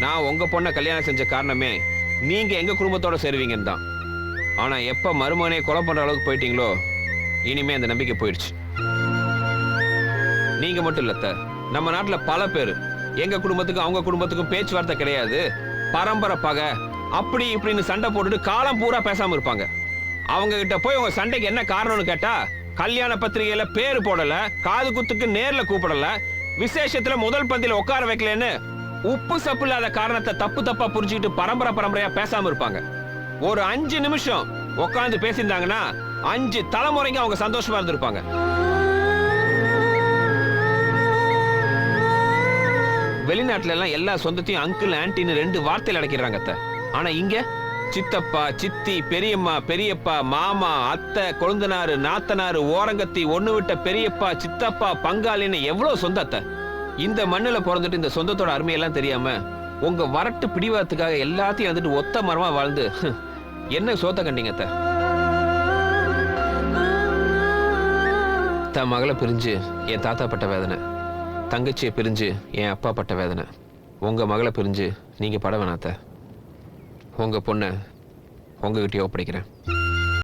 நான் உங்க பொண்ணை கல்யாணம் செஞ்ச காரணமே நீங்க எங்க குடும்பத்தோட சேருவீங்கன்னு தான். ஆனா எப்ப மருமகனே கொலை பண்ற அளவுக்கு போயிட்டீங்களோ இனிமே அந்த நம்பிக்கை போயிடுச்சு. நீங்க மட்டும் இல்ல, நம்ம நாட்டுல பல பேர் எங்க குடும்பத்துக்கும் அவங்க குடும்பத்துக்கும் பேச்சுவார்த்தை கிடையாது, பரம்பரை பகை அப்படி இப்படின்னு சண்டை போட்டுட்டு காலம் பூரா பேசாம இருப்பாங்க. அவங்க கிட்ட போய் உங்க சண்டைக்கு என்ன காரணம்னு கேட்டா, கல்யாண பத்திரிகையில பேரு போடல, காது குத்துக்கு நேர்ல கூப்பிடல, விசேஷத்துல முதல் பந்தியில உட்கார வைக்கலன்னு உப்பு சப்பு இல்லாத காரணத்தை தப்பு தப்பா புரிஞ்சுக்கிட்டு பரம்பரையா பேசாம இருப்பாங்க. ஒரு 5 நிமிஷம் உட்கார்ந்து பேசியிருந்தாங்கன்னா 5 தலைமுறைக்கு அவங்க சந்தோஷமா இருந்திருப்பாங்க. வெளிநாட்டுல எல்லாம் எல்லா சொந்தத்தையும் அங்கிள் ஆன்டின்னு 2 வார்த்தையில் அடக்கிறாங்க. ஆனா இங்க சித்தப்பா சித்தி பெரியம்மா பெரியப்பா மாமா அத்தை கொழுந்தனாரு நாத்தனாரு ஓரங்கத்தி ஒண்ணு விட்ட பெரியப்பா சித்தப்பா பங்காளின்னு எவ்வளவு சொந்தத்தை. இந்த மண்ணுல பிறந்துட்டு இந்த சொந்தத்தோட அருமையெல்லாம் தெரியாம உங்க வரட்டு பிடிவாதத்துக்காக எல்லாத்தையும் வந்துட்டு ஒத்த மரமா வாழ்ந்து என்ன சோத்த கண்டீங்க. தன் மகளை பிரிஞ்சு என் தாத்தா பட்ட வேதனை, தங்கச்சியை பிரிஞ்சு என் அப்பா பட்ட வேதனை, உங்க மகளை பிரிஞ்சு நீங்க பட வேணாத்த. உங்க பொண்ணை உங்ககிட்டயே ஒப்படைக்கிறேன்.